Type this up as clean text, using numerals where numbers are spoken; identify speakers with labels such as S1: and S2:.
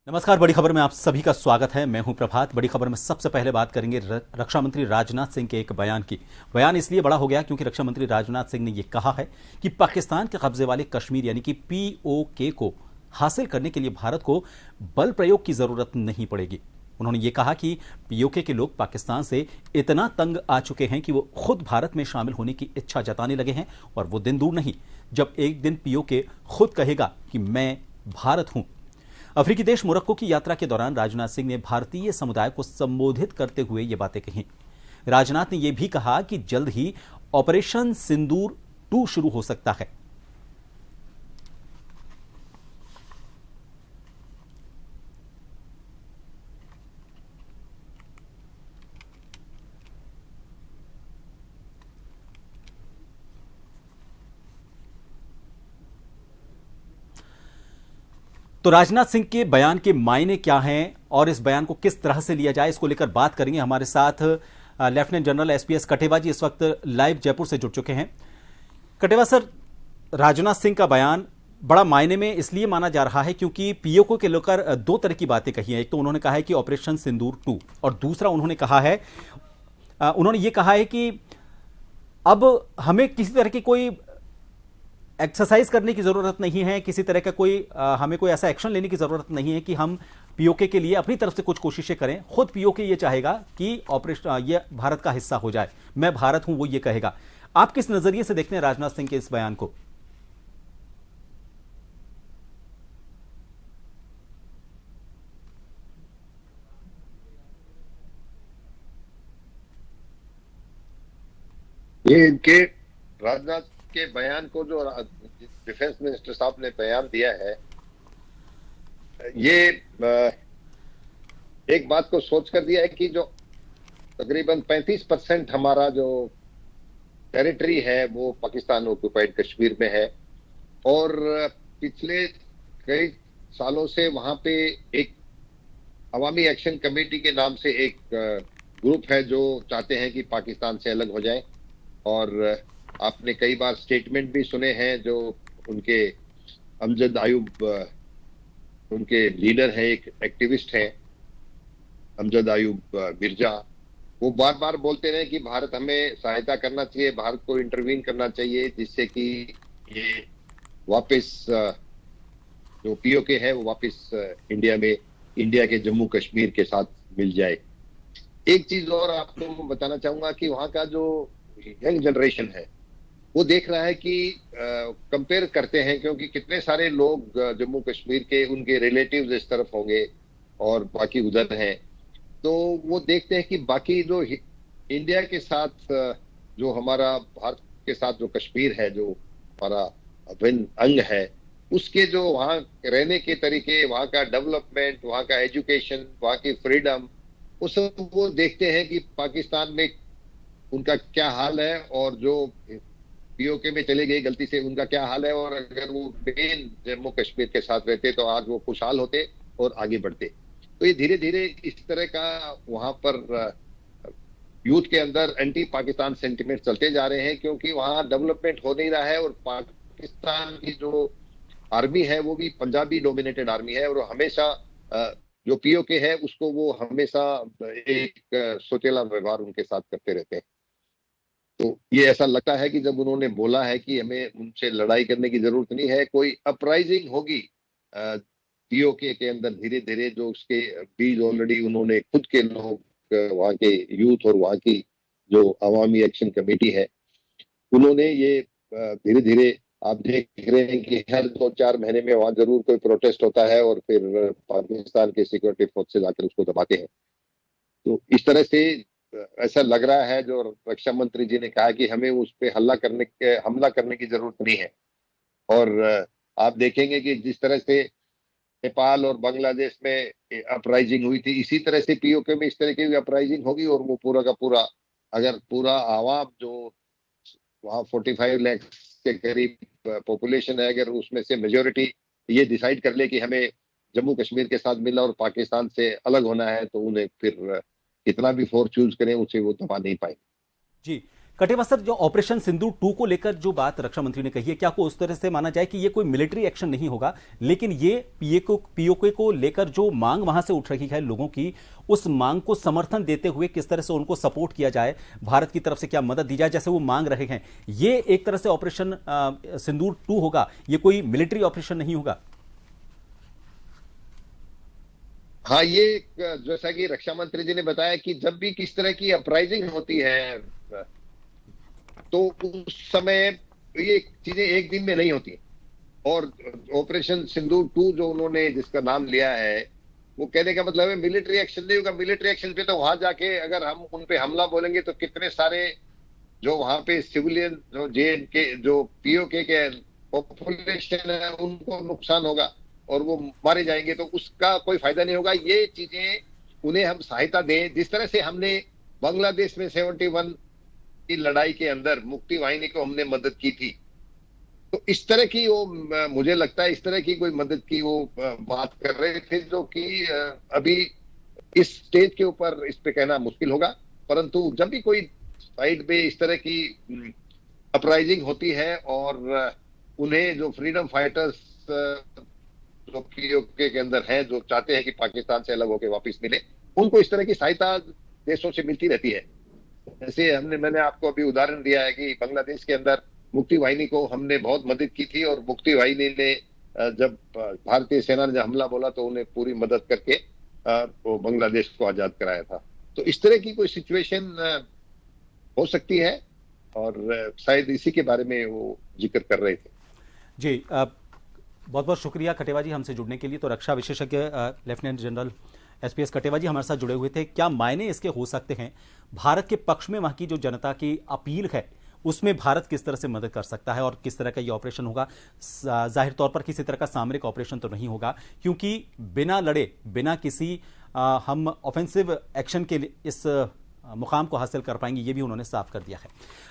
S1: नमस्कार। बड़ी खबर में आप सभी का स्वागत है। मैं हूं प्रभात। बड़ी खबर में सबसे पहले बात करेंगे रक्षा मंत्री राजनाथ सिंह के एक बयान की। बयान इसलिए बड़ा हो गया क्योंकि रक्षा मंत्री राजनाथ सिंह ने यह कहा है कि पाकिस्तान के कब्जे वाले कश्मीर यानी कि पीओके को हासिल करने के लिए भारत को बल प्रयोग की जरूरत नहीं पड़ेगी। उन्होंने ये कहा कि पीओके के लोग पाकिस्तान से इतना तंग आ चुके हैं कि वो खुद भारत में शामिल होने की इच्छा जताने लगे हैं और वो दिन दूर नहीं जब एक दिन पीओके खुद कहेगा कि मैं भारत हूं। अफ्रीकी देश मोरक्को की यात्रा के दौरान राजनाथ सिंह ने भारतीय समुदाय को संबोधित करते हुए ये बातें कही। राजनाथ ने यह भी कहा कि जल्द ही ऑपरेशन सिंदूर 2 शुरू हो सकता है। तो राजनाथ सिंह के बयान के मायने क्या हैं और इस बयान को किस तरह से लिया जाए, इसको लेकर बात करेंगे। हमारे साथ लेफ्टिनेंट जनरल एसपीएस कटेवा जी इस वक्त लाइव जयपुर से जुड़ चुके हैं। कटेवा सर, राजनाथ सिंह का बयान बड़ा मायने में इसलिए माना जा रहा है क्योंकि पीओके के लेकर दो तरह की बातें कही हैं। एक तो उन्होंने कहा है कि ऑपरेशन सिंदूर 2 और दूसरा उन्होंने ये कहा है कि अब हमें किसी तरह की कोई एक्सरसाइज करने की जरूरत नहीं है, किसी तरह का हमें कोई ऐसा एक्शन लेने की जरूरत नहीं है कि हम पीओके के लिए अपनी तरफ से कुछ कोशिशें करें। खुद पीओके ये चाहेगा कि ऑपरेशन ये भारत का हिस्सा हो जाए, मैं भारत हूं, वो ये कहेगा। आप किस नजरिए से देखते हैं राजनाथ सिंह के इस बयान को?
S2: ये इनके राजनाथ के बयान को जो डिफेंस मिनिस्टर साहब ने बयान दिया है, ये एक बात को सोच कर दिया है कि जो तकरीबन 35% हमारा जो टेरिटरी है वो पाकिस्तान ऑक्युपाइड कश्मीर में है और पिछले कई सालों से वहां पे एक अवामी एक्शन कमेटी के नाम से एक ग्रुप है जो चाहते हैं कि पाकिस्तान से अलग हो जाए। और आपने कई बार स्टेटमेंट भी सुने हैं जो उनके अमजद आयूब उनके लीडर है, एक एक्टिविस्ट है अमजद आयूब मिर्जा। वो बार बार बोलते रहे कि भारत हमें सहायता करना चाहिए, भारत को इंटरवीन करना चाहिए जिससे कि ये वापस जो पीओके है वो वापस इंडिया के जम्मू कश्मीर के साथ मिल जाए। एक चीज और आपको बताना चाहूंगा कि वहां का जो यंग जनरेशन है वो देख रहा है कि कंपेयर करते हैं, क्योंकि कितने सारे लोग जम्मू कश्मीर के उनके रिलेटिव्स इस तरफ होंगे और बाकी उधर हैं, तो वो देखते हैं कि बाकी जो इंडिया के साथ जो हमारा भारत के साथ जो कश्मीर है, जो हमारा अभिन्न अंग है, उसके जो वहाँ रहने के तरीके, वहाँ का डेवलपमेंट, वहाँ का एजुकेशन, वहाँ की फ्रीडम, वो सब वो देखते हैं कि पाकिस्तान में उनका क्या हाल है और जो पीओके में चले गए गलती से उनका क्या हाल है। और अगर वो मेन जम्मू कश्मीर के साथ रहते तो आज वो खुशहाल होते और आगे बढ़ते। तो ये धीरे धीरे इस तरह का वहां पर यूथ के अंदर एंटी पाकिस्तान सेंटिमेंट चलते जा रहे हैं, क्योंकि वहां डेवलपमेंट हो नहीं रहा है और पाकिस्तान की जो आर्मी है वो भी पंजाबी डोमिनेटेड आर्मी है और हमेशा जो पीओके है उसको वो हमेशा एक सोचेला व्यवहार उनके साथ करते रहते हैं। तो ये ऐसा लगता है कि जब उन्होंने बोला है कि हमें उनसे लड़ाई करने की जरूरत नहीं है, कोई अपराइजिंग होगी पीओके के अंदर धीरे धीरे, जो उसके बीज ऑलरेडी उन्होंने खुद के लोग वहाँ के यूथ और वहाँ की जो अवामी एक्शन कमेटी है उन्होंने ये धीरे धीरे आप देख रहे हैं कि हर 2-4 महीने में वहां जरूर कोई प्रोटेस्ट होता है और फिर पाकिस्तान के सिक्योरिटी फोर्सेज आकर उसको दबाते हैं। तो इस तरह से ऐसा लग रहा है, जो रक्षा मंत्री जी ने कहा कि हमें उस पर हमला करने की जरूरत नहीं है। और आप देखेंगे कि जिस तरह से नेपाल और बांग्लादेश में अपराइजिंग हुई थी, इसी तरह से पीओके में इस तरह की अपराइजिंग होगी और वो पूरा का पूरा, अगर पूरा आवाम जो वहाँ 45 लाख के करीब पॉपुलेशन है, अगर उसमें से मेजोरिटी ये डिसाइड कर ले कि हमें जम्मू कश्मीर के साथ मिलना और पाकिस्तान से अलग होना है, तो उन्हें फिर कितना भी फोर्स यूज करें उसे वो दबा नहीं पाएंगे।
S1: जी कटेवा सर, जो ऑपरेशन सिंदूर 2 को लेकर जो बात रक्षा मंत्री ने कही है, क्या को उस तरह से माना जाए कि ये कोई मिलिट्री एक्शन नहीं होगा, लेकिन ये पीओके को लेकर जो मांग वहां से उठ रही है लोगों की, उस मांग को समर्थन देते हुए किस तरह से उनको सपोर्ट किया जाए, भारत की तरफ से क्या मदद दी जाए जैसे वो मांग रहे हैं, ये एक तरह से ऑपरेशन सिंदूर 2 होगा, ये कोई मिलिट्री ऑपरेशन नहीं होगा?
S2: हाँ, ये जैसा कि रक्षा मंत्री जी ने बताया कि जब भी किस तरह की अपराइजिंग होती है तो उस समय ये चीजें एक दिन में नहीं होती। और ऑपरेशन सिंदूर 2 जो उन्होंने जिसका नाम लिया है, वो कहने का मतलब है मिलिट्री एक्शन नहीं होगा। मिलिट्री एक्शन पे तो वहां जाके अगर हम उन पे हमला बोलेंगे तो कितने सारे जो वहां पे सिविलियन जो JNK जो POK के पॉपुलेशन है उनको नुकसान होगा और वो मारे जाएंगे, तो उसका कोई फायदा नहीं होगा। ये चीजें उन्हें हम सहायता दें, जिस तरह से हमने बांग्लादेश में 71 की लड़ाई के अंदर मुक्ति वाहिनी को हमने मदद की थी, तो इस तरह की वो मुझे लगता है इस तरह की कोई मदद की वो बात कर रहे थे, जो कि अभी इस स्टेज के ऊपर इस पे कहना मुश्किल होगा। परंतु जब भी कोई साइड पे इस तरह की अपराइजिंग होती है और उन्हें जो फ्रीडम फाइटर्स जो POK के अंदर हैं, जो चाहते हैं कि पाकिस्तान से अलग होकर वापस मिले, उनको इस तरह की सहायता देशों से मिलती रहती है। जैसे मैंने आपको अभी उदाहरण दिया है कि बांग्लादेश के अंदर मुक्ति वाहिनी को हमने बहुत मदद की थी और मुक्ति वाहिनी ने जब भारतीय सेना ने हमला बोला तो उन्हें पूरी मदद करके वो बांग्लादेश को आजाद कराया था। तो इस तरह की कोई सिचुएशन हो सकती है और शायद इसी के बारे में वो जिक्र कर रहे थे।
S1: जी, बहुत बहुत शुक्रिया कटेवा जी हमसे जुड़ने के लिए। तो रक्षा विशेषज्ञ लेफ्टिनेंट जनरल SPS कटेवा जी हमारे साथ जुड़े हुए थे। क्या मायने इसके हो सकते हैं भारत के पक्ष में? वहां की जो जनता की अपील है उसमें भारत किस तरह से मदद कर सकता है और किस तरह का ये ऑपरेशन होगा? जाहिर तौर पर किसी तरह का सामरिक ऑपरेशन तो नहीं होगा, क्योंकि बिना लड़े, बिना किसी हम ऑफेंसिव एक्शन के लिए इस मुकाम को हासिल कर पाएंगे, ये भी उन्होंने साफ कर दिया है।